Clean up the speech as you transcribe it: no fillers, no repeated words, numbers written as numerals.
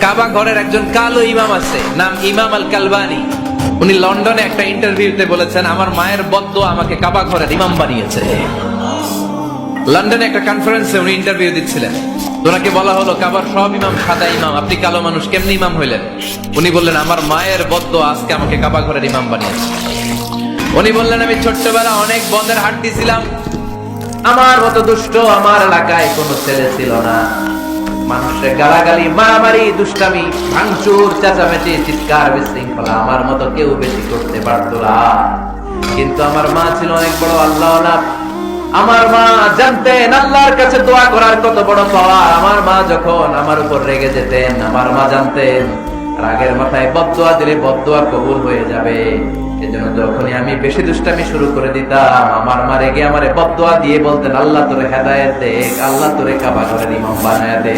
কাবা ঘরের একজন কালো ইমাম আছে, নাম ইমাম আল কালবানি। উনি লন্ডনে একটা ইন্টারভিউতে বলেছেন, আমার মায়ের বদদোয়া আমাকে কাবা ঘরের ইমাম বানিয়েছে। লন্ডনে একটা কনফারেন্সে উনি ইন্টারভিউ দিচ্ছিলেন। ওনাকে বলা হলো, কাবার সব ইমাম সাদা ইমাম, আপনি কালো মানুষ, কেমনি ইমাম হইলেন? উনি বললেন, আমার মায়ের বদদোয়া আজকে আমাকে কাবা ঘরের ইমাম বানিয়েছে। উনি বললেন, আমি ছোট্টবেলা অনেক বদের হাট দিছিলাম, আমার মতো দুষ্ট আমার এলাকায় কোনো ছেলে ছিল না। মানুষের গালাগালি, মারামারি, দুষ্টামি, ভাঙচুর, চেঁচামেচি, চিৎকার, বিশৃঙ্খলা আমার মতো কেউ বেশি করতে পারত না। কিন্তু আমার মা ছিল অনেক বড় আল্লাহওয়ালা। আমার মা জানতেন আল্লাহর কাছে দোয়া করার কত বড় পাওয়া। আমার মা যখন আমার উপর রেগে যেতেন, আমার মা জানতেন রাগের মাথায় বদদোয়া দিলে বদদোয়া কবুল হয়ে যাবে। এজন্য যখনই আমি বেশি দুষ্টামি শুরু করে দিতাম, আমার মা রেগে আমারে বদদোয়া দিয়ে বলতেন, আল্লাহ তোরে হেদায়েত দে, আল্লাহ তোরে কাবা ঘরের ইমাম বানায় দে।